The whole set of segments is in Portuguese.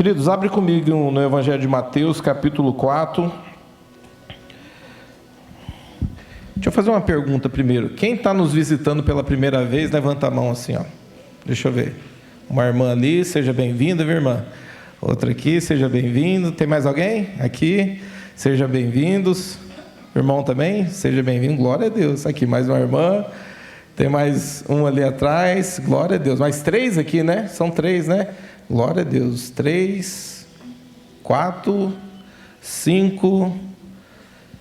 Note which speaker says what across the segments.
Speaker 1: Queridos, abre comigo no Evangelho de Mateus, capítulo 4. Deixa eu fazer uma pergunta primeiro. Quem está nos visitando pela primeira vez, levanta a mão assim, ó. Deixa eu ver. Uma irmã ali, seja bem-vinda, minha irmã. Outra aqui, seja bem-vindo. Tem mais alguém? Aqui, seja bem-vindos. Irmão também, seja bem-vindo. Glória a Deus. Aqui, mais uma irmã. Tem mais um ali atrás. Glória a Deus. Mais 3 aqui, né? São 3, né? Glória a Deus. 3, 4, 5,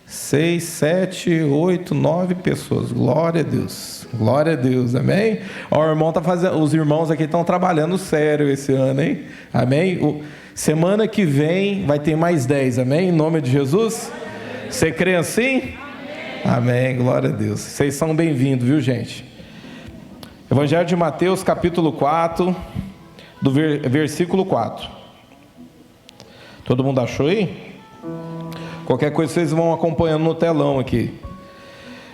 Speaker 1: 6, 7, 8, 9 pessoas. Glória a Deus. Glória a Deus. Amém? Ó, o irmão tá fazendo, os irmãos aqui estão trabalhando sério esse ano, hein? Amém? Semana que vem vai ter mais 10. Amém? Em nome de Jesus. Você crê assim? Amém. Glória a Deus. Vocês são bem-vindos, viu, gente? Evangelho de Mateus, capítulo 4, do versículo 4. Todo mundo achou aí? Qualquer coisa vocês vão acompanhando no telão aqui.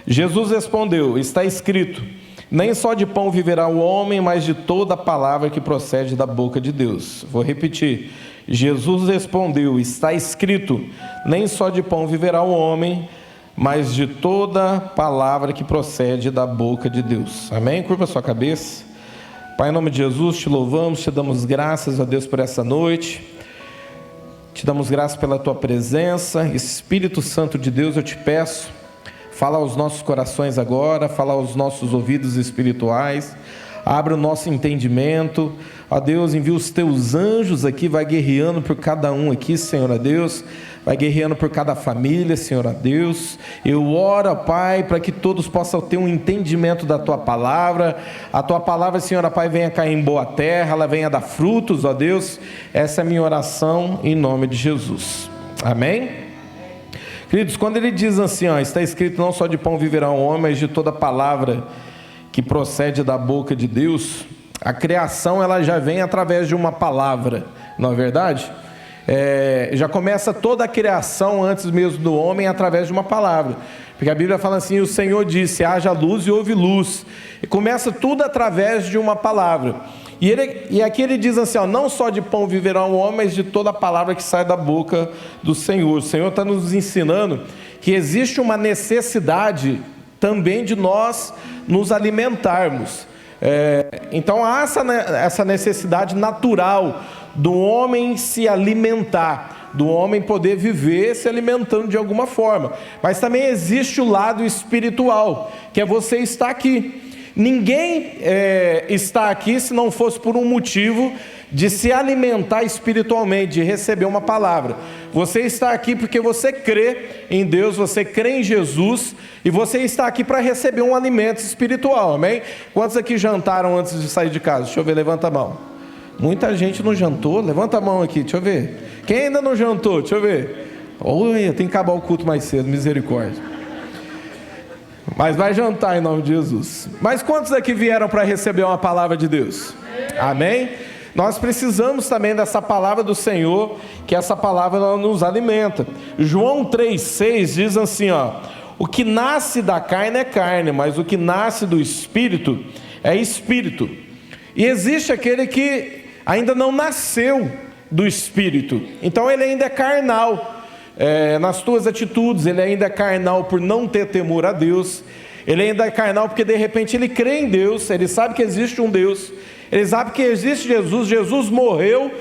Speaker 1: Jesus respondeu: está escrito, nem só de pão viverá o homem, mas de toda a palavra que procede da boca de Deus. Vou repetir. Jesus respondeu: está escrito, nem só de pão viverá o homem, mas de toda palavra que procede da boca de Deus. Amém? Curva a sua cabeça. Pai, em nome de Jesus, te louvamos, te damos graças a Deus por essa noite. Te damos graças pela tua presença. Espírito Santo de Deus, eu te peço, fala aos nossos corações agora, fala aos nossos ouvidos espirituais, abre o nosso entendimento. Ó Deus, envia os teus anjos aqui, vai guerreando por cada um aqui, Senhor, a Deus, vai guerreando por cada família, Senhor, a Deus. Eu oro, Pai, para que todos possam ter um entendimento da tua palavra. A tua palavra, Senhor, Pai, venha cair em boa terra, ela venha dar frutos, ó Deus. Essa é a minha oração em nome de Jesus. Amém? Queridos, quando ele diz assim, ó, está escrito, não só de pão viverá o homem, mas de toda palavra que procede da boca de Deus. A criação, ela já vem através de uma palavra, não é verdade? Já começa toda a criação antes mesmo do homem através de uma palavra, porque a Bíblia fala assim, o Senhor disse, haja luz e houve luz, e começa tudo através de uma palavra. E aqui ele diz assim, ó, não só de pão viverá o homem, mas de toda a palavra que sai da boca do Senhor. O Senhor está nos ensinando que existe uma necessidade também de nós nos alimentarmos. Então há essa necessidade natural do homem se alimentar, do homem poder viver se alimentando de alguma forma. Mas também existe o lado espiritual, que é você estar aqui. Ninguém está aqui se não fosse por um motivo de se alimentar espiritualmente, de receber uma palavra. Você está aqui porque você crê em Deus, você crê em Jesus, e você está aqui para receber um alimento espiritual, amém? Quantos aqui jantaram antes de sair de casa? Deixa eu ver, levanta a mão. Muita gente não jantou, levanta a mão aqui, deixa eu ver. Quem ainda não jantou? Deixa eu ver. Oi, tem que acabar o culto mais cedo, misericórdia. Mas vai jantar em nome de Jesus. Mas quantos aqui vieram para receber uma palavra de Deus? Amém? Nós precisamos também dessa palavra do Senhor, que essa palavra ela nos alimenta. João 3,6 diz assim, ó, o que nasce da carne é carne, mas o que nasce do Espírito é Espírito. E existe aquele que ainda não nasceu do Espírito, então ele ainda é carnal. Nas tuas atitudes, ele ainda é carnal por não ter temor a Deus, ele ainda é carnal porque de repente ele crê em Deus, ele sabe que existe um Deus, ele sabe que existe Jesus, Jesus morreu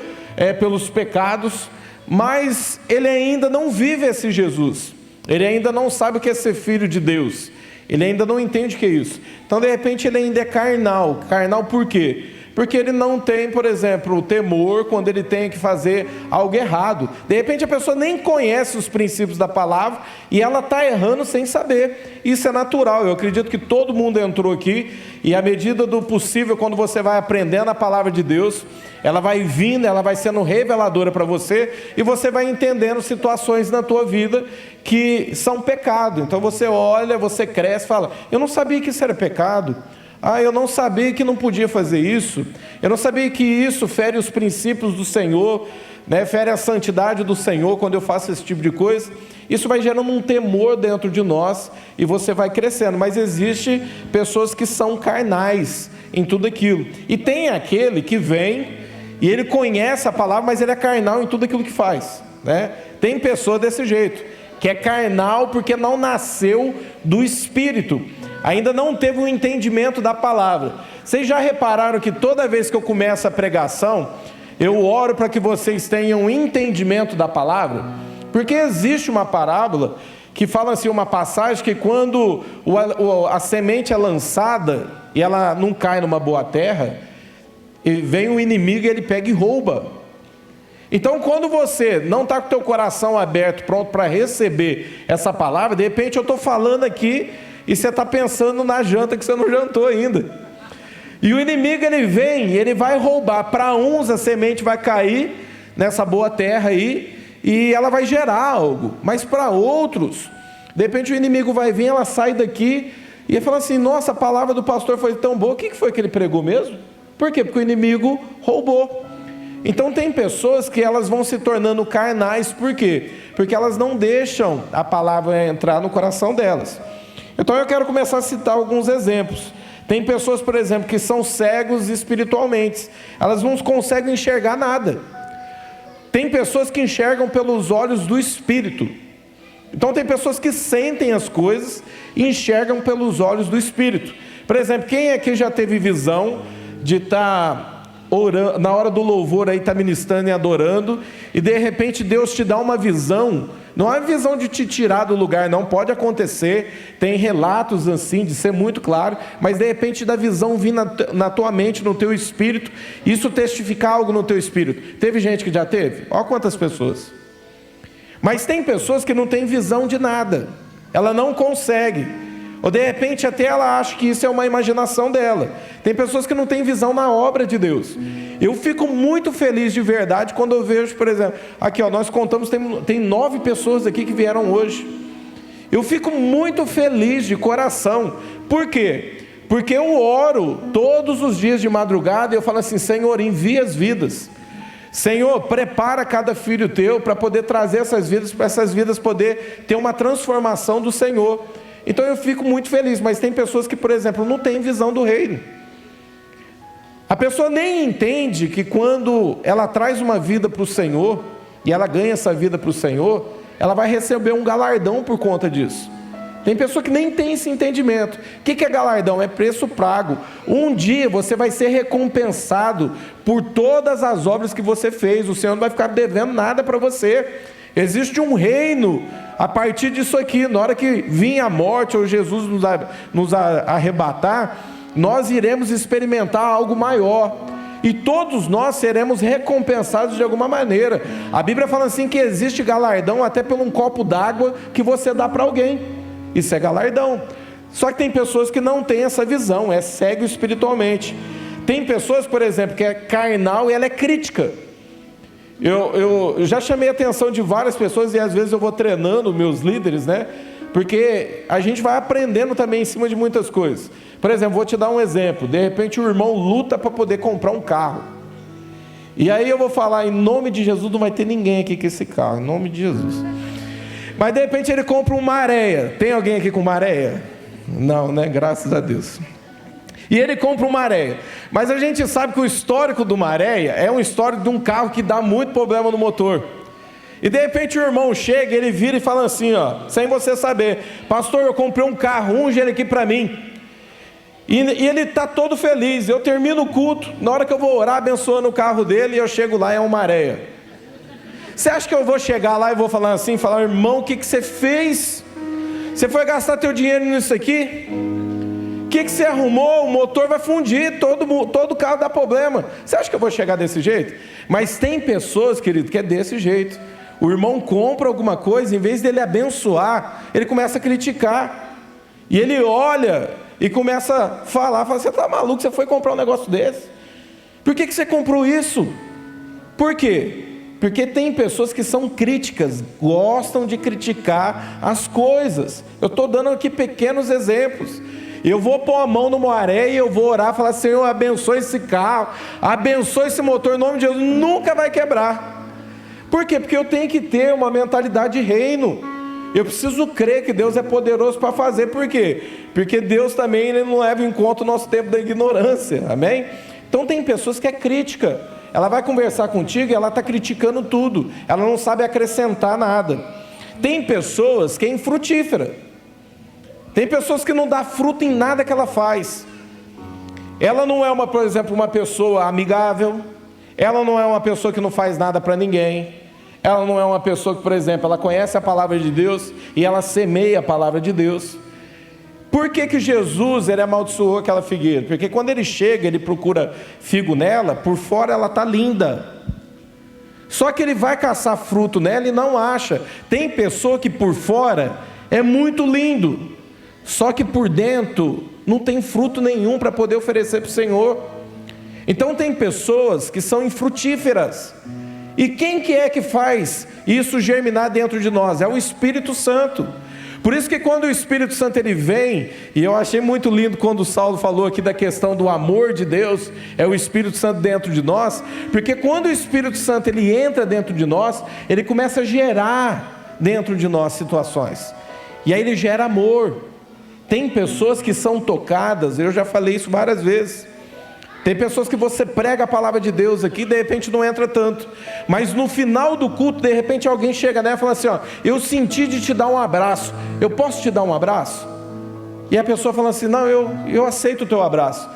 Speaker 1: pelos pecados, mas ele ainda não vive esse Jesus, ele ainda não sabe o que é ser filho de Deus, ele ainda não entende o que é isso, então de repente ele ainda é carnal. Carnal por quê? Porque ele não tem, por exemplo, o temor quando ele tem que fazer algo errado. De repente a pessoa nem conhece os princípios da palavra e ela está errando sem saber. Isso é natural, eu acredito que todo mundo entrou aqui e à medida do possível, quando você vai aprendendo a palavra de Deus, ela vai vindo, ela vai sendo reveladora para você e você vai entendendo situações na tua vida que são pecado. Então você olha, você cresce e fala, eu não sabia que isso era pecado. Eu não sabia que não podia fazer isso, eu não sabia que isso fere os princípios do Senhor, né? Fere a santidade do Senhor quando eu faço esse tipo de coisa. Isso vai gerando um temor dentro de nós e você vai crescendo, mas existe pessoas que são carnais em tudo aquilo, e tem aquele que vem e ele conhece a palavra, mas ele é carnal em tudo aquilo que faz, né? Tem pessoa desse jeito, que é carnal porque não nasceu do Espírito, ainda não teve um entendimento da palavra. Vocês já repararam que toda vez que eu começo a pregação, eu oro para que vocês tenham um entendimento da palavra? Porque existe uma parábola que fala assim, uma passagem que quando a semente é lançada e ela não cai numa boa terra, vem um inimigo e ele pega e rouba. Então quando você não está com o teu coração aberto, pronto para receber essa palavra, de repente eu estou falando aqui e você está pensando na janta que você não jantou ainda. E o inimigo ele vem e ele vai roubar. Para uns a semente vai cair nessa boa terra aí e ela vai gerar algo, mas para outros, de repente o inimigo vai vir, ela sai daqui e ele fala assim, nossa, a palavra do pastor foi tão boa, o que foi que ele pregou mesmo? Por quê? Porque o inimigo roubou. Então tem pessoas que elas vão se tornando carnais, por quê? Porque elas não deixam a palavra entrar no coração delas. Então eu quero começar a citar alguns exemplos. Tem pessoas, por exemplo, que são cegos espiritualmente, elas não conseguem enxergar nada. Tem pessoas que enxergam pelos olhos do Espírito. Então tem pessoas que sentem as coisas e enxergam pelos olhos do Espírito. Por exemplo, quem aqui já teve visão de estar orando, na hora do louvor aí está ministrando e adorando, e de repente Deus te dá uma visão, não é uma visão de te tirar do lugar, não, pode acontecer, tem relatos assim, de ser muito claro, mas de repente da visão vir na tua mente, no teu espírito, isso testificar algo no teu espírito. Teve gente que já teve? Olha quantas pessoas. Mas tem pessoas que não têm visão de nada, ela não consegue, ou de repente até ela acha que isso é uma imaginação dela. Tem pessoas que não têm visão na obra de Deus. Eu fico muito feliz de verdade quando eu vejo, por exemplo, aqui ó, nós contamos, tem 9 pessoas aqui que vieram hoje. Eu fico muito feliz de coração. Por quê? Porque eu oro todos os dias de madrugada e eu falo assim, Senhor, envia as vidas. Senhor, prepara cada filho teu para poder trazer essas vidas, para essas vidas poder ter uma transformação do Senhor. Então eu fico muito feliz, mas tem pessoas que, por exemplo, não têm visão do reino. A pessoa nem entende que quando ela traz uma vida para o Senhor, e ela ganha essa vida para o Senhor, ela vai receber um galardão por conta disso. Tem pessoa que nem tem esse entendimento. O que é galardão? É preço pago. Um dia você vai ser recompensado por todas as obras que você fez. O Senhor não vai ficar devendo nada para você. Existe um reino a partir disso aqui. Na hora que vir a morte ou Jesus nos arrebatar, nós iremos experimentar algo maior. E todos nós seremos recompensados de alguma maneira. A Bíblia fala assim que existe galardão até por um copo d'água que você dá para alguém. Isso é galardão. Só que tem pessoas que não têm essa visão, é cego espiritualmente. Tem pessoas, por exemplo, que é carnal e ela é crítica. Eu já chamei a atenção de várias pessoas e às vezes eu vou treinando meus líderes, né? Porque a gente vai aprendendo também em cima de muitas coisas. Por exemplo, vou te dar um exemplo. De repente o irmão luta para poder comprar um carro. E aí eu vou falar, em nome de Jesus, não vai ter ninguém aqui com esse carro, em nome de Jesus. Mas de repente ele compra uma Maréia. Tem alguém aqui com Maréia? Não, né? Graças a Deus. E ele compra uma Maréia. Mas a gente sabe que o histórico do Maréia é um histórico de um carro que dá muito problema no motor. E de repente o irmão chega, ele vira e fala assim, ó, sem você saber, pastor, eu comprei um carro, unge ele aqui para mim. E ele está todo feliz. Eu termino o culto, na hora que eu vou orar, abençoando o carro dele, e eu chego lá e é uma Maréia. Você acha que eu vou chegar lá e vou falar assim, falar, irmão, o que você fez? Você foi gastar teu dinheiro nisso aqui? O que você arrumou? O motor vai fundir, todo carro dá problema. Você acha que eu vou chegar desse jeito? Mas tem pessoas, querido, que é desse jeito. O irmão compra alguma coisa, em vez dele abençoar, ele começa a criticar. E ele olha e começa a fala, você está maluco, você foi comprar um negócio desse? Por que você comprou isso? Por quê? Porque tem pessoas que são críticas, gostam de criticar as coisas. Eu estou dando aqui pequenos exemplos. Eu vou pôr a mão no Maréia e eu vou orar, falar, Senhor, abençoe esse carro, abençoe esse motor, em nome de Jesus, nunca vai quebrar. Por quê? Porque eu tenho que ter uma mentalidade de reino. Eu preciso crer que Deus é poderoso para fazer. Por quê? Porque Deus também ele não leva em conta o nosso tempo da ignorância. Amém? Então tem pessoas que é crítica. ela vai conversar contigo e ela está criticando tudo, ela não sabe acrescentar nada. Tem pessoas que é infrutífera, tem pessoas que não dá fruto em nada que ela faz. Ela não é, por exemplo, uma pessoa amigável, ela não é uma pessoa que não faz nada para ninguém, ela não é uma pessoa que, por exemplo, ela conhece a palavra de Deus e ela semeia a palavra de Deus. Por que Jesus ele amaldiçoou aquela figueira? Porque quando ele chega, ele procura figo nela, por fora ela está linda, só que ele vai caçar fruto nela e não acha. Tem pessoa que por fora é muito lindo, só que por dentro não tem fruto nenhum para poder oferecer para o Senhor. Então tem pessoas que são infrutíferas. E quem que é que faz isso germinar dentro de nós? É o Espírito Santo. Por isso que quando o Espírito Santo ele vem, e eu achei muito lindo quando o Saulo falou aqui da questão do amor de Deus, é o Espírito Santo dentro de nós, porque quando o Espírito Santo ele entra dentro de nós, ele começa a gerar dentro de nós situações, e aí ele gera amor. Tem pessoas que são tocadas, eu já falei isso várias vezes, tem pessoas que você prega a palavra de Deus aqui, de repente não entra tanto, mas no final do culto, de repente alguém chega nela e fala assim, ó, eu senti de te dar um abraço, eu posso te dar um abraço? E a pessoa fala assim, não, eu aceito o teu abraço,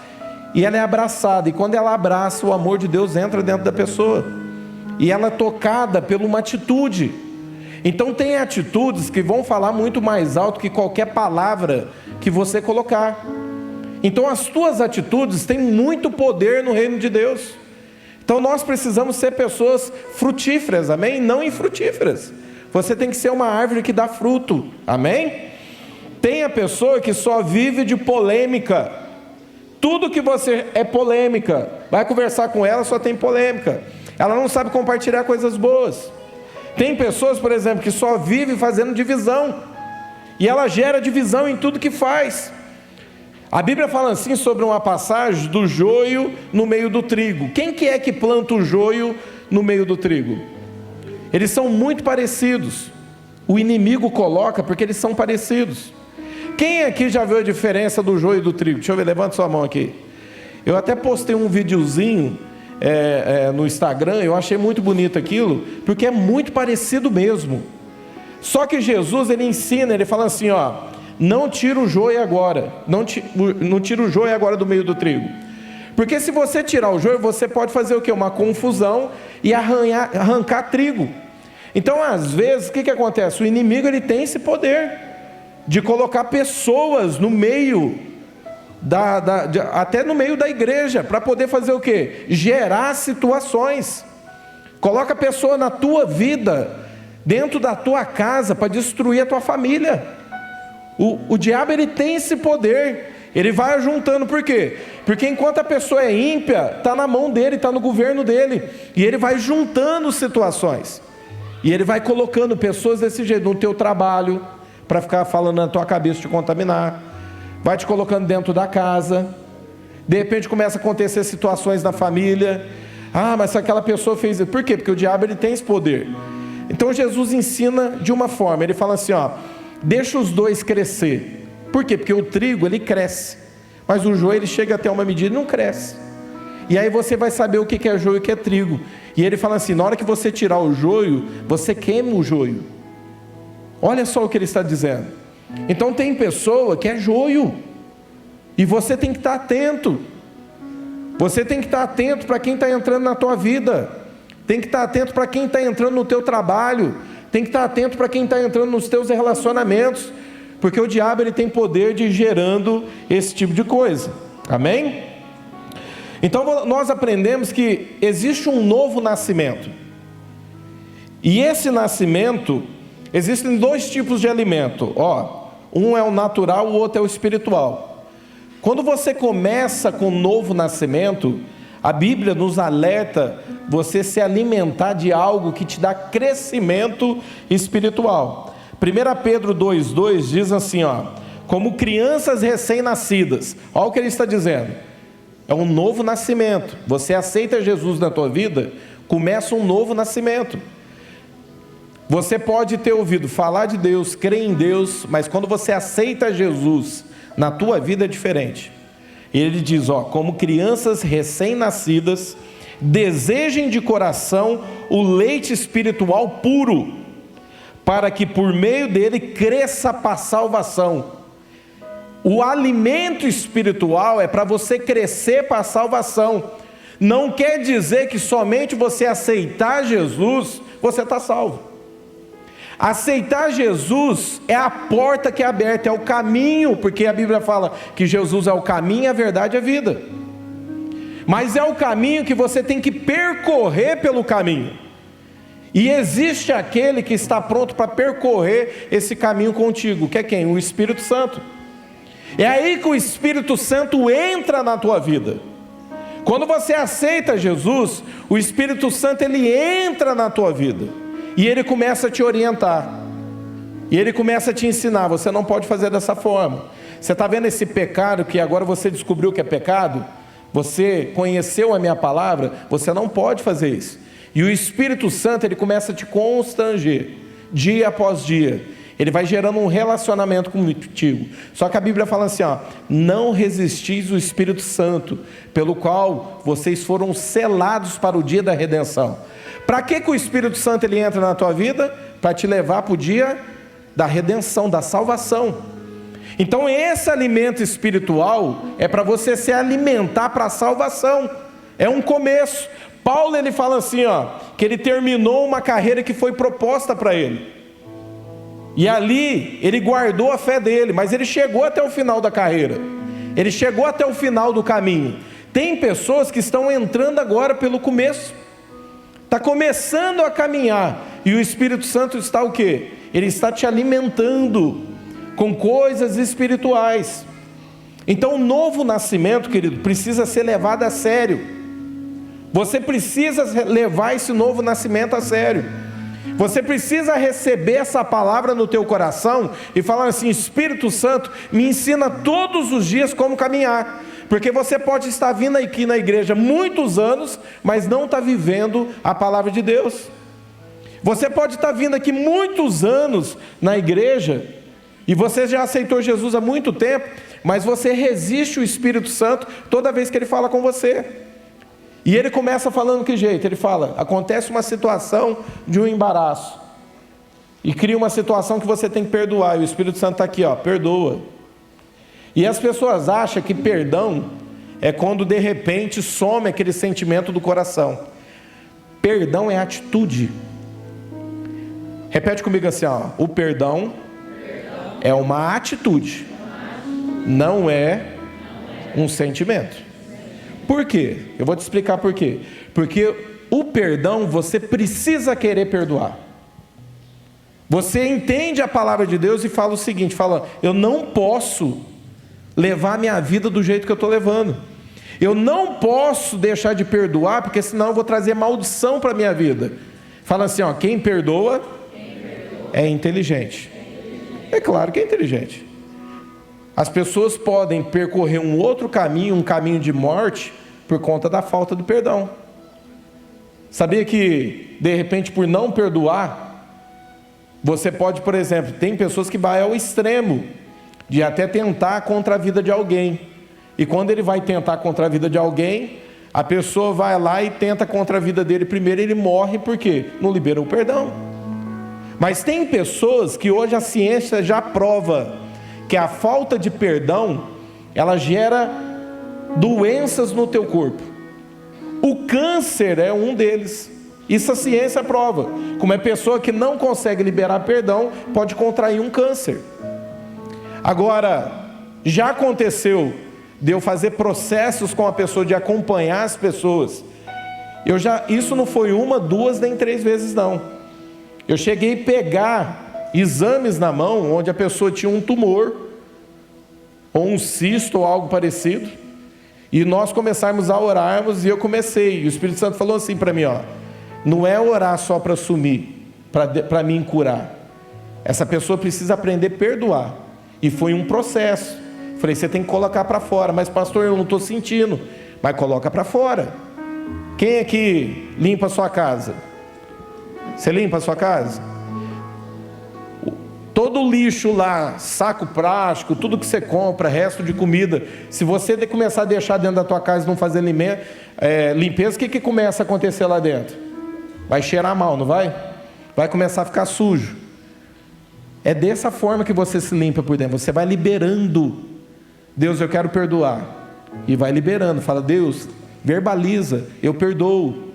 Speaker 1: e ela é abraçada, e quando ela abraça, o amor de Deus entra dentro da pessoa, e ela é tocada por uma atitude. Então tem atitudes que vão falar muito mais alto que qualquer palavra que você colocar. Então as tuas atitudes têm muito poder no reino de Deus. Então nós precisamos ser pessoas frutíferas, amém? Não infrutíferas. Você tem que ser uma árvore que dá fruto, amém? Tem a pessoa que só vive de polêmica. Tudo que você é polêmica. Vai conversar com ela, só tem polêmica. Ela não sabe compartilhar coisas boas. Tem pessoas, por exemplo, que só vive fazendo divisão. E ela gera divisão em tudo que faz. A Bíblia fala assim sobre uma passagem do joio no meio do trigo. Quem que é que planta o joio no meio do trigo? Eles são muito parecidos. O inimigo coloca porque eles são parecidos. Quem aqui já viu a diferença do joio e do trigo? Deixa eu ver, levanta sua mão aqui. Eu até postei um videozinho no Instagram, eu achei muito bonito aquilo, porque é muito parecido mesmo. Só que Jesus, ele ensina, ele fala assim, ó, não tira o joio agora, não tira o joio agora do meio do trigo, porque se você tirar o joio, você pode fazer o quê? Uma confusão e arrancar trigo. Então às vezes, o que acontece? O inimigo ele tem esse poder de colocar pessoas no meio até no meio da igreja, para poder fazer o quê? Gerar situações. Coloca a pessoa na tua vida, dentro da tua casa, para destruir a tua família. O diabo ele tem esse poder, ele vai juntando, por quê? Porque enquanto a pessoa é ímpia, está na mão dele, está no governo dele, e ele vai juntando situações, e ele vai colocando pessoas desse jeito, no teu trabalho, para ficar falando na tua cabeça, te contaminar, vai te colocando dentro da casa, de repente começa a acontecer situações na família, mas se aquela pessoa fez isso, por quê? Porque o diabo ele tem esse poder. Então Jesus ensina de uma forma, ele fala assim, ó, deixa os dois crescer. Por quê? Porque o trigo ele cresce, mas o joio ele chega até uma medida e não cresce. E aí você vai saber o que é joio e o que é trigo. E ele fala assim, na hora que você tirar o joio, você queima o joio. Olha só o que ele está dizendo. Então tem pessoa que é joio, e você tem que estar atento. Você tem que estar atento para quem está entrando na tua vida, tem que estar atento para quem está entrando no teu trabalho, tem que estar atento para quem está entrando nos teus relacionamentos, porque o diabo ele tem poder de ir gerando esse tipo de coisa, amém? Então nós aprendemos que existe um novo nascimento, e esse nascimento, existem dois tipos de alimento, um é o natural, o outro é o espiritual. Quando você começa com um novo nascimento, a Bíblia nos alerta você se alimentar de algo que te dá crescimento espiritual. 1 Pedro 2,2 diz assim, como crianças recém-nascidas. Olha o que ele está dizendo, é um novo nascimento. Você aceita Jesus na tua vida, começa um novo nascimento. Você pode ter ouvido falar de Deus, crer em Deus, mas quando você aceita Jesus na tua vida é diferente. Ele diz, como crianças recém-nascidas, desejem de coração o leite espiritual puro, para que por meio dele cresça para a salvação. O alimento espiritual é para você crescer para a salvação. Não quer dizer que somente você aceitar Jesus, você está salvo. Aceitar Jesus é a porta que é aberta, é o caminho, porque a Bíblia fala que Jesus é o caminho, a verdade e a vida. Mas é o caminho que você tem que percorrer pelo caminho. E existe aquele que está pronto para percorrer esse caminho contigo, que é quem? O Espírito Santo. É aí que o Espírito Santo entra na tua vida. Quando você aceita Jesus, o Espírito Santo ele entra na tua vida. E ele começa a te orientar. E ele começa a te ensinar, você não pode fazer dessa forma. Você está vendo esse pecado que agora você descobriu que é pecado? Você conheceu a minha palavra? Você não pode fazer isso. E o Espírito Santo, ele começa a te constranger, dia após dia. Ele vai gerando um relacionamento contigo. Só que a Bíblia fala assim, ó, não resistis o Espírito Santo, pelo qual vocês foram selados para o dia da redenção. Para que o Espírito Santo ele entra na tua vida? Para te levar para o dia da redenção, da salvação. Então esse alimento espiritual é para você se alimentar para a salvação. É um começo. Paulo ele fala assim, ó, que ele terminou uma carreira que foi proposta para ele. E ali ele guardou a fé dele, mas ele chegou até o final da carreira. Ele chegou até o final do caminho. Tem pessoas que estão entrando agora pelo começo. Está começando a caminhar. E o Espírito Santo está o quê? Ele está te alimentando com coisas espirituais. Então o novo nascimento, querido, precisa ser levado a sério. Você precisa levar esse novo nascimento a sério. Você precisa receber essa palavra no teu coração e falar assim, Espírito Santo, me ensina todos os dias como caminhar. Porque você pode estar vindo aqui na igreja muitos anos, mas não está vivendo a palavra de Deus. Você pode estar vindo aqui muitos anos na igreja, e você já aceitou Jesus há muito tempo, mas você resiste o Espírito Santo toda vez que ele fala com você. E ele começa falando que jeito? Ele fala, acontece uma situação de um embaraço, e cria uma situação que você tem que perdoar, e o Espírito Santo está aqui, ó, perdoa. E as pessoas acham que perdão é quando de repente some aquele sentimento do coração. Perdão é atitude. Repete comigo assim, ó, o perdão é uma atitude, não é um sentimento. Por quê? Eu vou te explicar por quê. Porque o perdão, você precisa querer perdoar. Você entende a palavra de Deus e fala o seguinte, fala, eu não posso levar a minha vida do jeito que eu estou levando. Eu não posso deixar de perdoar, porque senão eu vou trazer maldição para a minha vida. Fala assim, ó, quem perdoa é inteligente. É claro que é inteligente. As pessoas podem percorrer um outro caminho, um caminho de morte, por conta da falta do perdão. Sabia que, de repente, por não perdoar, você pode, por exemplo, tem pessoas que vão ao extremo, de até tentar contra a vida de alguém. E quando ele vai tentar contra a vida de alguém, a pessoa vai lá e tenta contra a vida dele primeiro, ele morre, por quê? Não liberou o perdão. Mas tem pessoas que hoje a ciência já prova que a falta de perdão, ela gera doenças no teu corpo. O câncer é um deles. Isso a ciência prova. Como é pessoa que não consegue liberar perdão, pode contrair um câncer. Agora, já aconteceu de eu fazer processos com a pessoa, de acompanhar as pessoas. Isso não foi uma, duas, nem 3 vezes não. Eu cheguei a pegar exames na mão, onde a pessoa tinha um tumor, ou um cisto, ou algo parecido, e nós começarmos a orarmos, e eu comecei, e o Espírito Santo falou assim para mim, ó, não é orar só para sumir, para mim curar. Essa pessoa precisa aprender a perdoar. E foi um processo. Falei, você tem que colocar para fora. Mas pastor, eu não estou sentindo. Mas coloca para fora. Quem aqui limpa a sua casa? Você limpa a sua casa? todo lixo lá, saco plástico, tudo que você compra, resto de comida, se você começar a deixar dentro da tua casa e não fazer limpeza, o que começa a acontecer lá dentro? Vai cheirar mal, não vai? Vai começar a ficar sujo. É dessa forma que você se limpa por dentro. Você vai liberando. Deus, eu quero perdoar. E vai liberando. Fala, Deus, verbaliza, eu perdoo.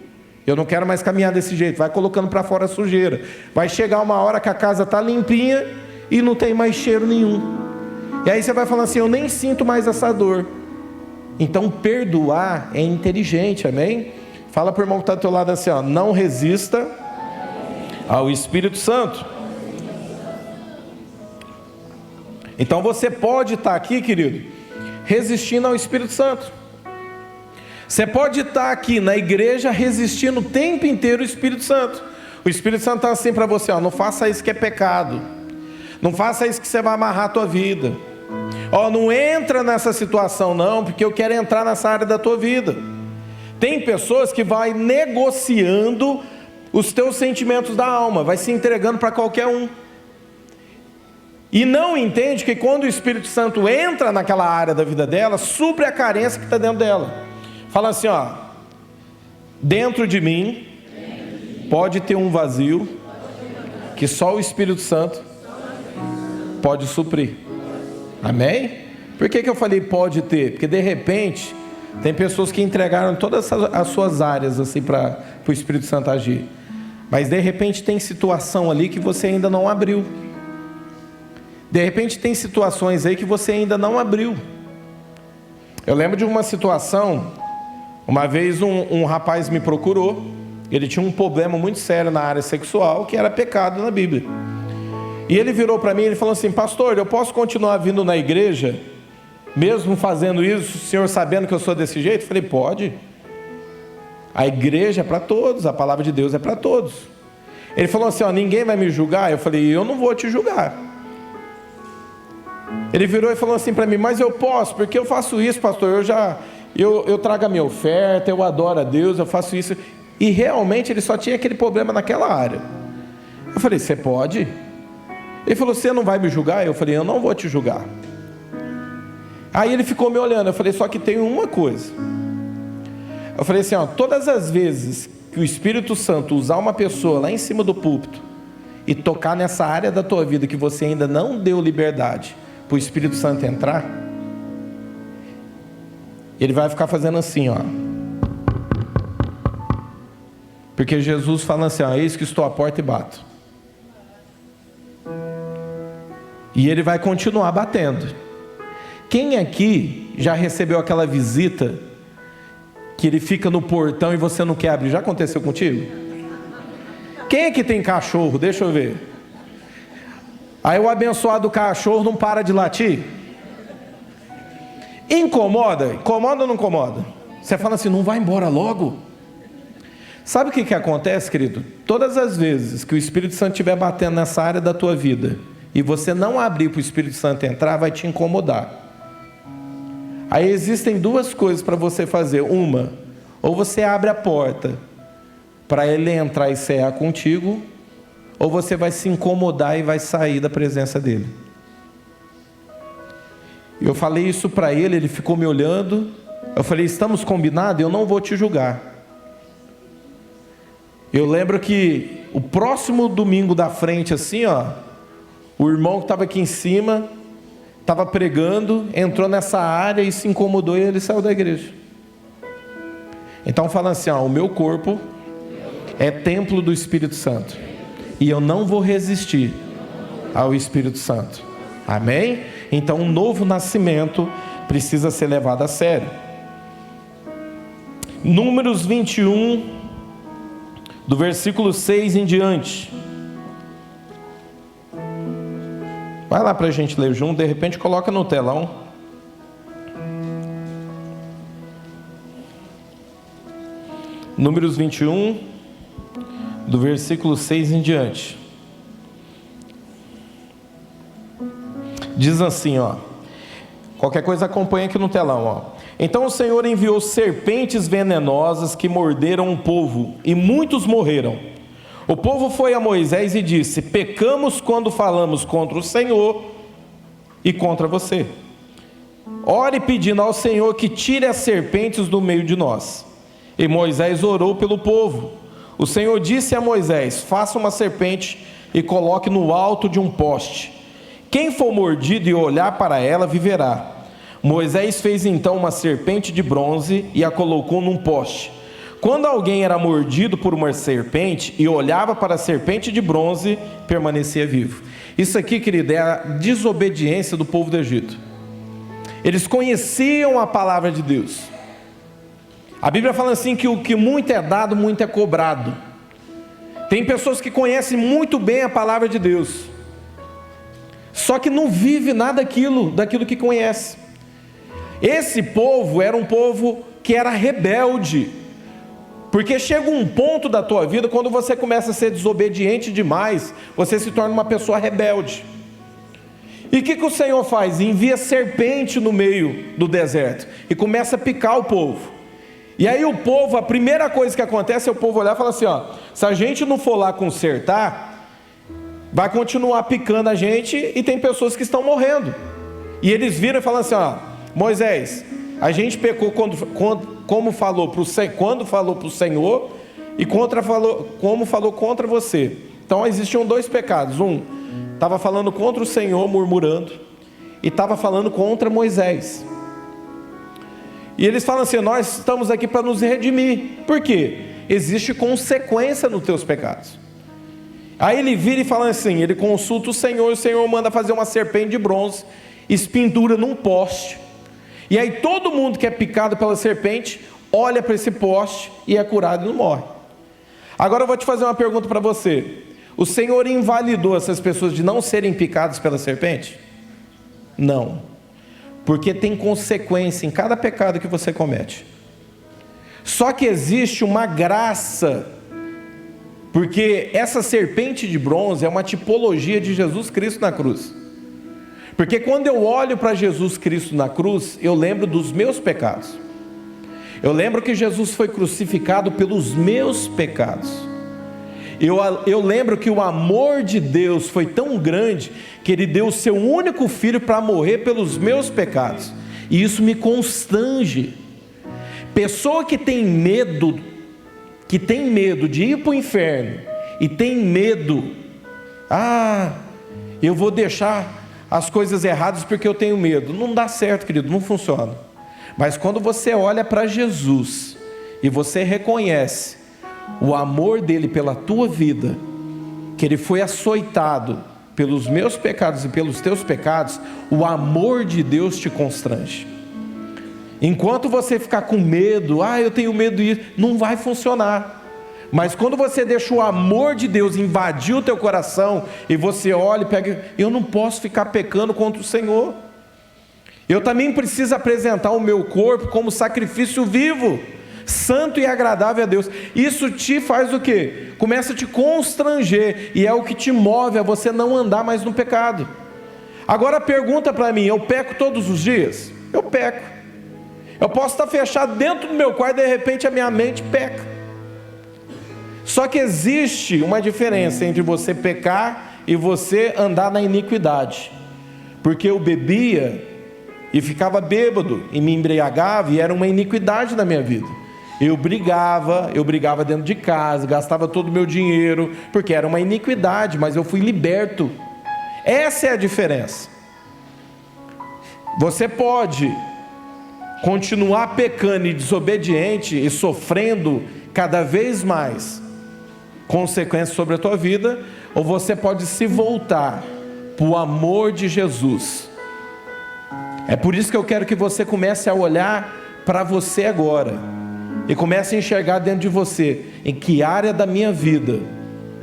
Speaker 1: Eu não quero mais caminhar desse jeito. Vai colocando para fora a sujeira. Vai chegar uma hora que a casa está limpinha e não tem mais cheiro nenhum. E aí você vai falando assim, eu nem sinto mais essa dor. Então perdoar é inteligente, amém? Fala para o irmão que está do teu lado assim, ó, não resista ao Espírito Santo. Então você pode estar aqui, querido, resistindo ao Espírito Santo. Você pode estar aqui na igreja resistindo o tempo inteiro ao Espírito Santo. O Espírito Santo está assim para você, ó, não faça isso que é pecado. Não faça isso que você vai amarrar a tua vida. Ó, não entra nessa situação não, porque eu quero entrar nessa área da tua vida. Tem pessoas que vai negociando os teus sentimentos da alma, vai se entregando para qualquer um. E não entende que quando o Espírito Santo entra naquela área da vida dela, supre a carência que está dentro dela. Fala assim, ó, dentro de mim pode ter um vazio que só o Espírito Santo pode suprir. Amém? Por que eu falei pode ter? Porque de repente tem pessoas que entregaram todas as suas áreas assim para o Espírito Santo agir, mas de repente tem situação ali que você ainda não abriu. De repente tem situações aí que você ainda não abriu. Eu lembro de uma situação. Uma vez um rapaz me procurou. Ele tinha um problema muito sério na área sexual, que era pecado na Bíblia. E ele virou para mim e falou assim, pastor, eu posso continuar vindo na igreja, mesmo fazendo isso, o senhor sabendo que eu sou desse jeito? Eu falei, pode. A igreja é para todos, a palavra de Deus é para todos. Ele falou assim, ó, ninguém vai me julgar? Eu falei, eu não vou te julgar. Ele virou e falou assim para mim, mas eu posso, porque eu faço isso, pastor, eu trago a minha oferta, eu adoro a Deus, eu faço isso. E realmente ele só tinha aquele problema naquela área. Eu falei, você pode? Ele falou, você não vai me julgar? Eu falei, eu não vou te julgar. Aí ele ficou me olhando, eu falei, só que tem uma coisa. Eu falei assim, ó, todas as vezes que o Espírito Santo usar uma pessoa lá em cima do púlpito e tocar nessa área da tua vida que você ainda não deu liberdade para o Espírito Santo entrar, ele vai ficar fazendo assim, ó. Porque Jesus fala assim, ó, eis que estou à porta e bato. E ele vai continuar batendo. Quem aqui já recebeu aquela visita que ele fica no portão e você não quer abrir? Já aconteceu contigo? Quem aqui tem cachorro? Deixa eu ver. Aí o abençoado cachorro não para de latir? Incomoda? Incomoda ou não incomoda? Você fala assim, não vai embora logo? Sabe o que acontece, querido? Todas as vezes que o Espírito Santo estiver batendo nessa área da tua vida e você não abrir para o Espírito Santo entrar, vai te incomodar. Aí existem duas coisas para você fazer. Uma, ou você abre a porta para ele entrar e cear contigo, ou você vai se incomodar e vai sair da presença dele. Eu falei isso para ele, ele ficou me olhando. Eu falei, estamos combinados? Eu não vou te julgar. Eu lembro que o próximo domingo da frente, assim, ó, o irmão que estava aqui em cima, estava pregando, entrou nessa área e se incomodou e ele saiu da igreja. Então fala assim, ó, o meu corpo é templo do Espírito Santo e eu não vou resistir ao Espírito Santo. Amém? Então um novo nascimento precisa ser levado a sério. Números 21, do versículo 6 em diante. Vai lá para a gente ler junto, de repente coloca no telão. Números 21, do versículo 6 em diante. Diz assim, ó. Qualquer coisa acompanha aqui no telão, ó. Então o Senhor enviou serpentes venenosas que morderam o povo, e muitos morreram. O povo foi a Moisés e disse: pecamos quando falamos contra o Senhor e contra você. Ore pedindo ao Senhor que tire as serpentes do meio de nós. E Moisés orou pelo povo. O Senhor disse a Moisés: faça uma serpente e coloque no alto de um poste. Quem for mordido e olhar para ela viverá. Moisés fez então uma serpente de bronze e a colocou num poste. Quando alguém era mordido por uma serpente e olhava para a serpente de bronze, permanecia vivo. Isso aqui, querido, é a desobediência do povo do Egito. Eles conheciam a palavra de Deus. A Bíblia fala assim que o que muito é dado, muito é cobrado. Tem pessoas que conhecem muito bem a palavra de Deus, só que não vive nada daquilo que conhece. Esse povo era um povo que era rebelde, porque chega um ponto da tua vida, quando você começa a ser desobediente demais, você se torna uma pessoa rebelde. E o que o Senhor faz? Envia serpente no meio do deserto e começa a picar o povo. E aí o povo, a primeira coisa que acontece é o povo olhar e falar assim: ó, se a gente não for lá consertar, vai continuar picando a gente e tem pessoas que estão morrendo. E eles viram e falam assim: ó, Moisés, a gente pecou quando falou para o Senhor e como falou contra você. Então existiam dois pecados. Um, estava falando contra o Senhor, murmurando, e estava falando contra Moisés. E eles falam assim: nós estamos aqui para nos redimir. Por quê? Existe consequência nos teus pecados. Aí ele vira e fala assim, ele consulta o Senhor manda fazer uma serpente de bronze, espendura num poste. E aí todo mundo que é picado pela serpente olha para esse poste e é curado e não morre. Agora eu vou te fazer uma pergunta para você: o Senhor invalidou essas pessoas de não serem picadas pela serpente? Não, porque tem consequência em cada pecado que você comete. Só que existe uma graça, porque essa serpente de bronze é uma tipologia de Jesus Cristo na cruz. Porque quando eu olho para Jesus Cristo na cruz, eu lembro dos meus pecados. Eu lembro que Jesus foi crucificado pelos meus pecados. Eu lembro que o amor de Deus foi tão grande que Ele deu o seu único filho para morrer pelos meus pecados. E isso me constrange. Pessoa que tem medo de ir para o inferno e tem medo, eu vou deixar as coisas erradas porque eu tenho medo. Não dá certo, querido, não funciona. Mas quando você olha para Jesus e você reconhece o amor dele pela tua vida, que ele foi açoitado pelos meus pecados e pelos teus pecados, o amor de Deus te constrange. Enquanto você ficar com medo, eu tenho medo disso, não vai funcionar. Mas quando você deixa o amor de Deus invadir o teu coração, e você olha e pega, eu não posso ficar pecando contra o Senhor. Eu também preciso apresentar o meu corpo como sacrifício vivo, santo e agradável a Deus. Isso te faz o quê? Começa a te constranger, e é o que te move a você não andar mais no pecado. Agora pergunta para mim: eu peco todos os dias? Eu peco. Eu posso estar fechado dentro do meu quarto e de repente a minha mente peca. Só que existe uma diferença entre você pecar e você andar na iniquidade. Porque eu bebia e ficava bêbado e me embriagava, e era uma iniquidade na minha vida. Eu brigava dentro de casa, gastava todo o meu dinheiro, porque era uma iniquidade, mas eu fui liberto. Essa é a diferença. Você pode continuar pecando e desobediente e sofrendo cada vez mais consequências sobre a tua vida, ou você pode se voltar para o amor de Jesus. É por isso que eu quero que você comece a olhar para você agora e comece a enxergar dentro de você em que área da minha vida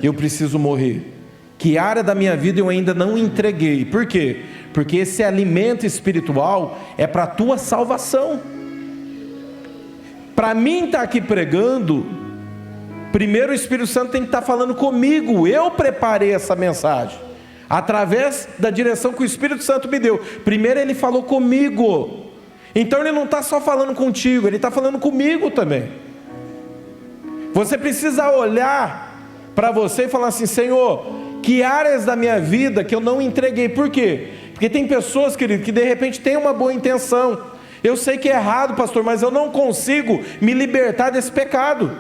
Speaker 1: eu preciso morrer, que área da minha vida eu ainda não entreguei. Por quê? Porque esse alimento espiritual é para a tua salvação. Para mim estar aqui pregando, primeiro o Espírito Santo tem que estar falando comigo. Eu preparei essa mensagem através da direção que o Espírito Santo me deu. Primeiro ele falou comigo. Então ele não está só falando contigo, ele está falando comigo também. Você precisa olhar para você e falar assim: Senhor, que áreas da minha vida que eu não entreguei? Por quê? Porque tem pessoas, querido, que de repente têm uma boa intenção. Eu sei que é errado, pastor, mas eu não consigo me libertar desse pecado.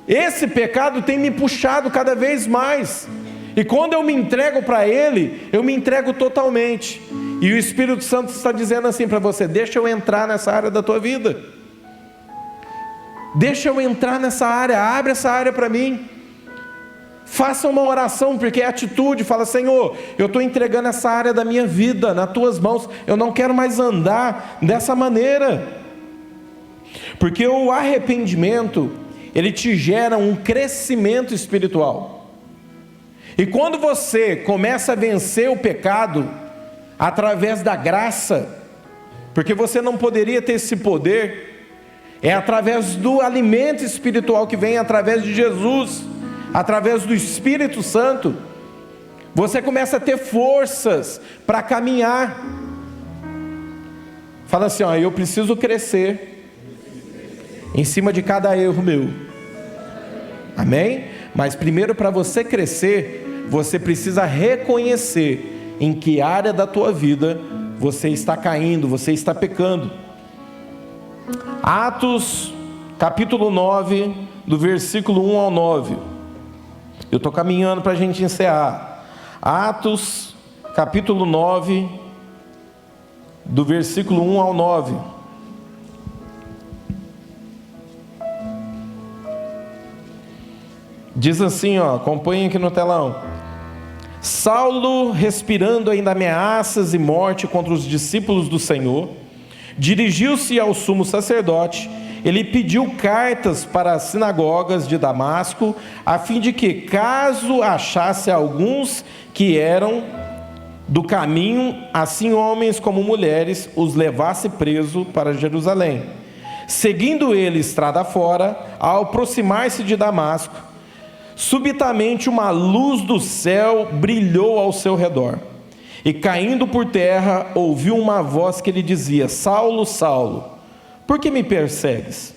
Speaker 1: Esse pecado tem me puxado cada vez mais. E quando eu me entrego para Ele, eu me entrego totalmente. E o Espírito Santo está dizendo assim para você: deixa eu entrar nessa área da tua vida. Deixa eu entrar nessa área, abre essa área para mim. Faça uma oração, porque é atitude. Fala: Senhor, eu estou entregando essa área da minha vida nas tuas mãos. Eu não quero mais andar dessa maneira. Porque o arrependimento, ele te gera um crescimento espiritual. E quando você começa a vencer o pecado através da graça, porque você não poderia ter esse poder, é através do alimento espiritual que vem através de Jesus, através do Espírito Santo, você começa a ter forças para caminhar. Fala assim: ó, eu preciso crescer em cima de cada erro meu. Amém? Mas primeiro, para você crescer, você precisa reconhecer em que área da tua vida você está caindo, você está pecando. Atos capítulo 9, do versículo 1 ao 9. Eu estou caminhando para a gente encerrar. Atos capítulo 9, do versículo 1 ao 9. Diz assim, ó, acompanhem aqui no telão. Saulo, respirando ainda ameaças e morte contra os discípulos do Senhor, dirigiu-se ao sumo sacerdote. Ele pediu cartas para as sinagogas de Damasco, a fim de que, caso achasse alguns que eram do caminho, assim homens como mulheres, os levasse preso para Jerusalém. Seguindo ele estrada fora, ao aproximar-se de Damasco, subitamente uma luz do céu brilhou ao seu redor, e caindo por terra, ouviu uma voz que lhe dizia: Saulo, Saulo, por que me persegues?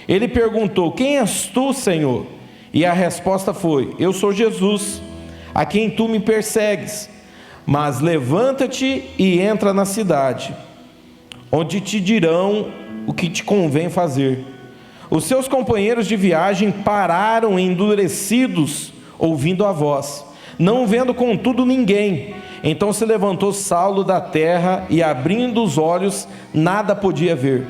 Speaker 1: Ele perguntou: quem és tu, Senhor? E a resposta foi: eu sou Jesus, a quem tu me persegues. Mas levanta-te e entra na cidade, onde te dirão o que te convém fazer. Os seus companheiros de viagem pararam endurecidos, ouvindo a voz, não vendo contudo ninguém. Então se levantou Saulo da terra e, abrindo os olhos, nada podia ver.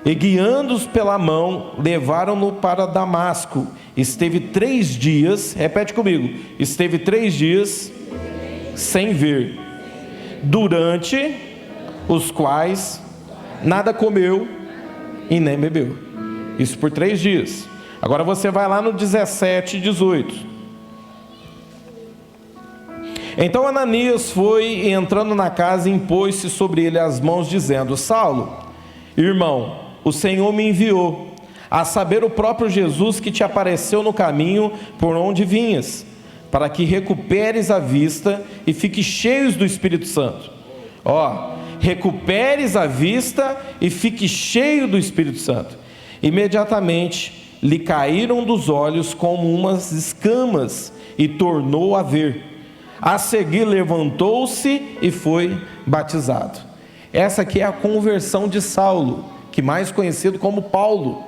Speaker 1: E guiando-os pela mão, levaram-no para Damasco. Esteve 3 dias, repete comigo, esteve 3 dias sem ver, durante os quais nada comeu e nem bebeu. Isso por 3 dias. Agora você vai lá no 17 e 18. Então Ananias foi, e entrando na casa, impôs-se sobre ele as mãos, dizendo: Saulo, irmão, o Senhor me enviou, a saber, o próprio Jesus que te apareceu no caminho por onde vinhas, para que recuperes a vista e fiques cheios do Espírito Santo. Ó, recuperes a vista e fique cheio do Espírito Santo. Imediatamente lhe caíram dos olhos como umas escamas, e tornou a ver. A seguir levantou-se e foi batizado. Essa aqui é a conversão de Saulo, que mais conhecido como Paulo.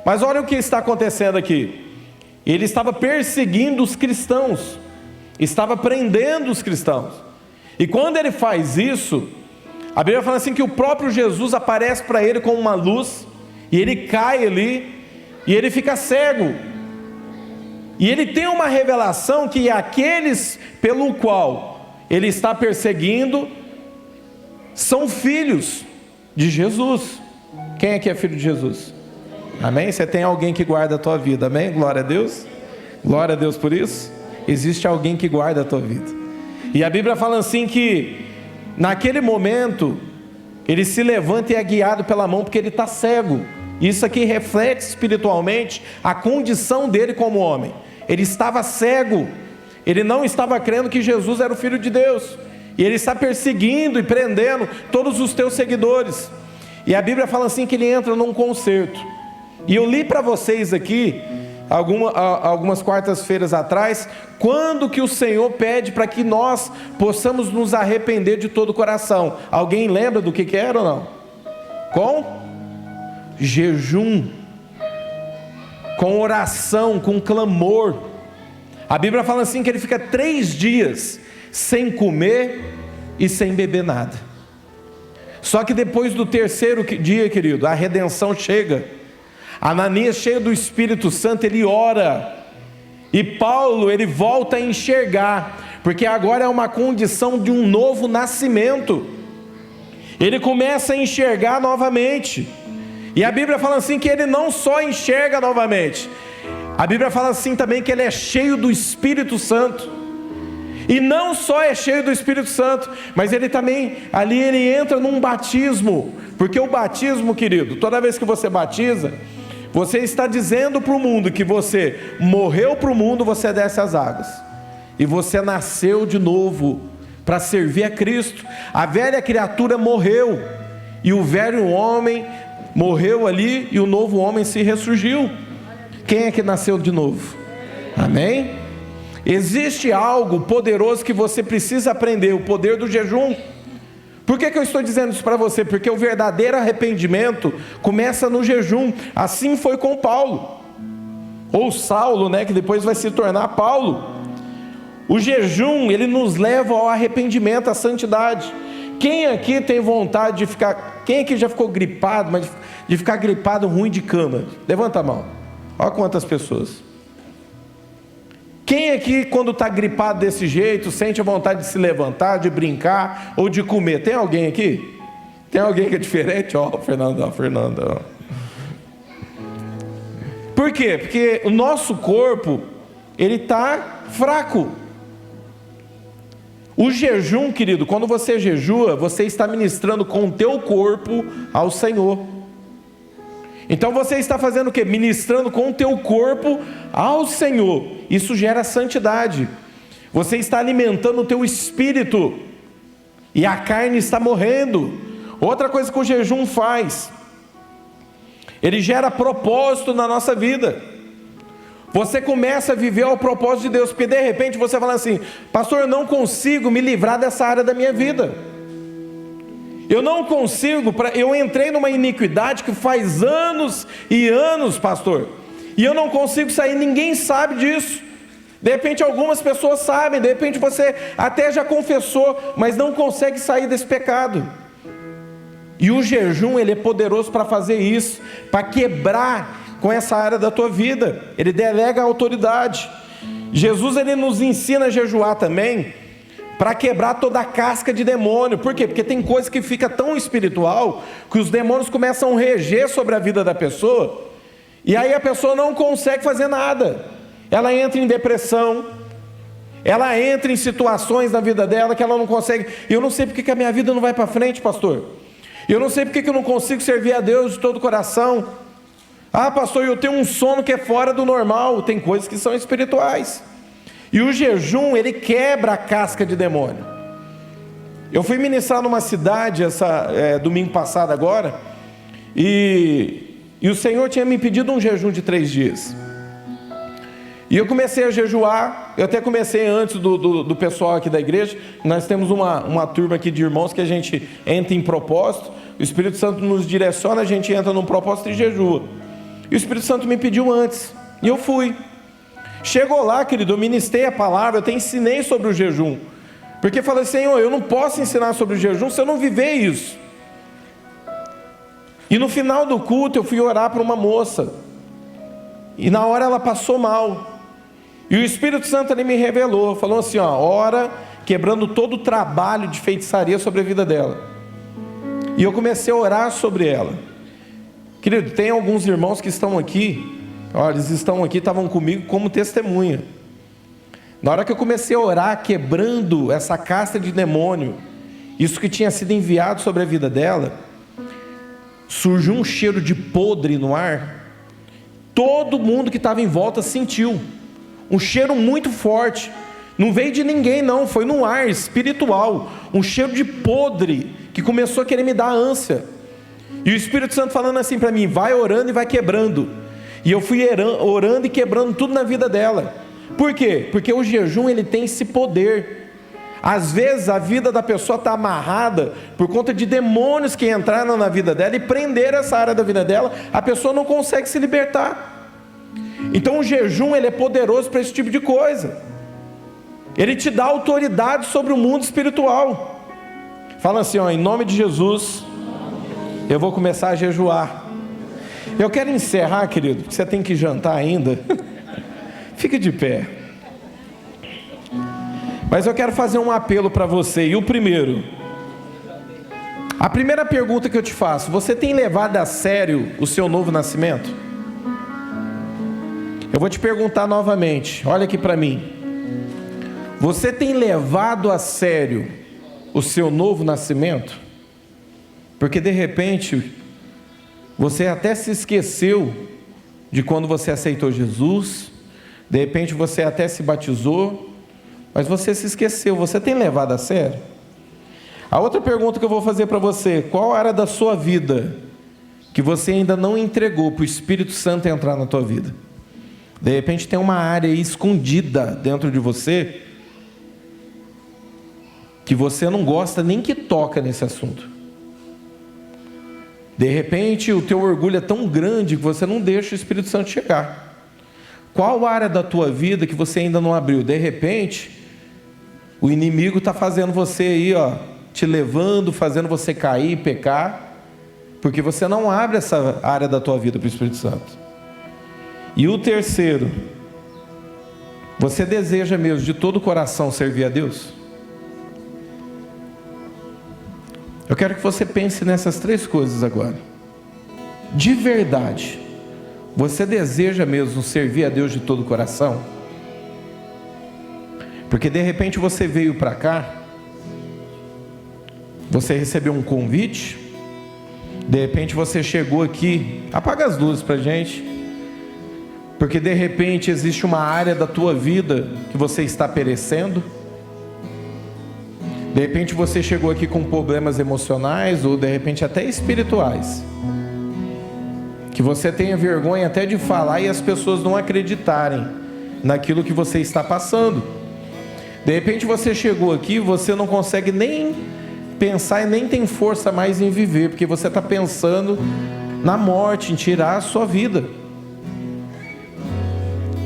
Speaker 1: Mas olha o que está acontecendo aqui. Ele estava perseguindo os cristãos, estava prendendo os cristãos. E quando ele faz isso, a Bíblia fala assim que o próprio Jesus aparece para ele com uma luz, e ele cai ali, e ele fica cego. E ele tem uma revelação que aqueles pelo qual ele está perseguindo são filhos de Jesus. Quem aqui é filho de Jesus? Amém? Você tem alguém que guarda a tua vida, amém? Glória a Deus. Glória a Deus por isso. Existe alguém que guarda a tua vida. E a Bíblia fala assim que naquele momento ele se levanta e é guiado pela mão, porque ele está cego. Isso aqui reflete espiritualmente a condição dele como homem. Ele estava cego, ele não estava crendo que Jesus era o Filho de Deus, e ele está perseguindo e prendendo todos os teus seguidores. E a Bíblia fala assim que ele entra num concerto. E eu li para vocês aqui algumas quartas-feiras atrás, quando que o Senhor pede para que nós possamos nos arrepender de todo o coração. Alguém lembra do que era ou não? Com jejum, com oração, com clamor. A Bíblia fala assim que ele fica 3 dias sem comer e sem beber nada. Só que depois do 3º dia, querido, a redenção chega. Ananias, cheio do Espírito Santo, ele ora. E Paulo, ele volta a enxergar, porque agora é uma condição de um novo nascimento. Ele começa a enxergar novamente. E a Bíblia fala assim que ele não só enxerga novamente, a Bíblia fala assim também que ele é cheio do Espírito Santo. E não só é cheio do Espírito Santo, mas ele também, ali ele entra num batismo. Porque o batismo, querido, toda vez que você batiza, você está dizendo para o mundo que você morreu para o mundo, você desce as águas. E você nasceu de novo para servir a Cristo. A velha criatura morreu, e o velho homem morreu ali, e o novo homem se ressurgiu. Quem é que nasceu de novo? Amém? Existe algo poderoso que você precisa aprender, o poder do jejum. Por que eu estou dizendo isso para você? Porque o verdadeiro arrependimento começa no jejum. Assim foi com Paulo, ou Saulo, né, que depois vai se tornar Paulo. O jejum, ele nos leva ao arrependimento, à santidade. Quem aqui tem vontade de ficar, quem aqui já ficou gripado, mas de ficar gripado ruim de cama? Levanta a mão. Olha quantas pessoas. Quem aqui, quando está gripado desse jeito, sente a vontade de se levantar, de brincar ou de comer? Tem alguém aqui? Tem alguém que é diferente? Ó, Fernanda. Por quê? Porque o nosso corpo, ele está fraco. O jejum, querido, quando você jejua, você está ministrando com o teu corpo ao Senhor. Então você está fazendo o quê? Ministrando com o teu corpo ao Senhor. Isso gera santidade. Você está alimentando o teu espírito, e a carne está morrendo. Outra coisa que o jejum faz, ele gera propósito na nossa vida. Você começa a viver ao propósito de Deus, porque de repente você fala assim: pastor, eu não consigo me livrar dessa área da minha vida. Eu não consigo, eu entrei numa iniquidade que faz anos e anos, pastor, e eu não consigo sair, ninguém sabe disso. De repente algumas pessoas sabem, de repente você até já confessou, mas não consegue sair desse pecado. E o jejum, ele é poderoso para fazer isso, para quebrar com essa área da tua vida. Ele delega a autoridade. Jesus, ele nos ensina a jejuar também, para quebrar toda a casca de demônio. Por quê? Porque tem coisa que fica tão espiritual, que os demônios começam a reger sobre a vida da pessoa, e aí a pessoa não consegue fazer nada. Ela entra em depressão, ela entra em situações na vida dela que ela não consegue. Eu não sei porque que a minha vida não vai para frente, pastor. Eu não sei porque que eu não consigo servir a Deus de todo o coração. Ah, pastor, eu tenho um sono que é fora do normal. Tem coisas que são espirituais. E o jejum, ele quebra a casca de demônio. Eu fui ministrar numa cidade domingo passado agora, e o Senhor tinha me pedido um jejum de 3 dias. E eu comecei a jejuar. Eu até comecei antes do pessoal aqui da igreja. Nós temos uma turma aqui de irmãos que a gente entra em propósito. O Espírito Santo nos direciona, a gente entra num propósito e jejua. E o Espírito Santo me pediu antes, e eu fui. Chegou lá, querido, eu ministrei a palavra, eu te ensinei sobre o jejum. Porque falei: Senhor, eu não posso ensinar sobre o jejum se eu não viver isso. E no final do culto eu fui orar para uma moça, e na hora ela passou mal. E o Espírito Santo, ele me revelou, falou assim: ó, ora quebrando todo o trabalho de feitiçaria sobre a vida dela. E eu comecei a orar sobre ela. Querido, tem alguns irmãos que estão aqui, olha, eles estão aqui, estavam comigo como testemunha. Na hora que eu comecei a orar, quebrando essa casca de demônio, isso que tinha sido enviado sobre a vida dela, surgiu um cheiro de podre no ar. Todo mundo que estava em volta sentiu um cheiro muito forte. Não veio de ninguém não, foi no ar espiritual, um cheiro de podre, que começou a querer me dar ânsia. E o Espírito Santo falando assim para mim: vai orando e vai quebrando. E eu fui orando e quebrando tudo na vida dela. Por quê? Porque o jejum, ele tem esse poder. Às vezes a vida da pessoa está amarrada por conta de demônios que entraram na vida dela e prenderam essa área da vida dela. A pessoa não consegue se libertar. Então o jejum, ele é poderoso para esse tipo de coisa. Ele te dá autoridade sobre o mundo espiritual. Fala assim, ó, em nome de Jesus, eu vou começar a jejuar. Eu quero encerrar, querido, porque você tem que jantar ainda. Fique de pé. Mas eu quero fazer um apelo para você. E o primeiro, a primeira pergunta que eu te faço: você tem levado a sério o seu novo nascimento? Eu vou te perguntar novamente, olha aqui para mim. Você tem levado a sério o seu novo nascimento? Porque de repente você até se esqueceu de quando você aceitou Jesus. De repente você até se batizou, mas você se esqueceu. Você tem levado a sério? A outra pergunta que eu vou fazer para você: qual área da sua vida que você ainda não entregou para o Espírito Santo entrar na tua vida? De repente tem uma área aí escondida dentro de você que você não gosta nem que toca nesse assunto. De repente o teu orgulho é tão grande que você não deixa o Espírito Santo chegar. Qual área da tua vida que você ainda não abriu? De repente o inimigo está fazendo você aí, ó, te levando, fazendo você cair, pecar, porque você não abre essa área da tua vida para o Espírito Santo. E o terceiro, você deseja mesmo de todo o coração servir a Deus? Eu quero que você pense nessas três coisas agora. De verdade, você deseja mesmo servir a Deus de todo o coração? Porque de repente você veio para cá, você recebeu um convite, de repente você chegou aqui, apaga as luzes para a gente, porque de repente existe uma área da tua vida que você está perecendo. De repente você chegou aqui com problemas emocionais ou de repente até espirituais, que você tenha vergonha até de falar e as pessoas não acreditarem naquilo que você está passando. De repente você chegou aqui, você não consegue nem pensar e nem tem força mais em viver, porque você está pensando na morte, em tirar a sua vida.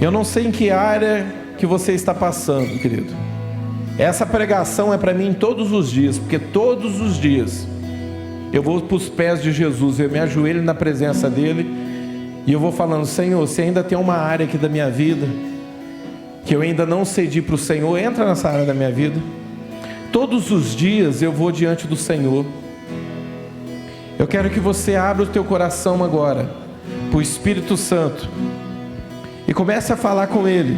Speaker 1: Eu não sei em que área que você está passando, querido. Essa pregação é para mim todos os dias, porque todos os dias eu vou para os pés de Jesus, eu me ajoelho na presença dele e eu vou falando: Senhor, se ainda tem uma área aqui da minha vida que eu ainda não cedi para o Senhor, entra nessa área da minha vida. Todos os dias eu vou diante do Senhor. Eu quero que você abra o teu coração agora para o Espírito Santo e comece a falar com Ele.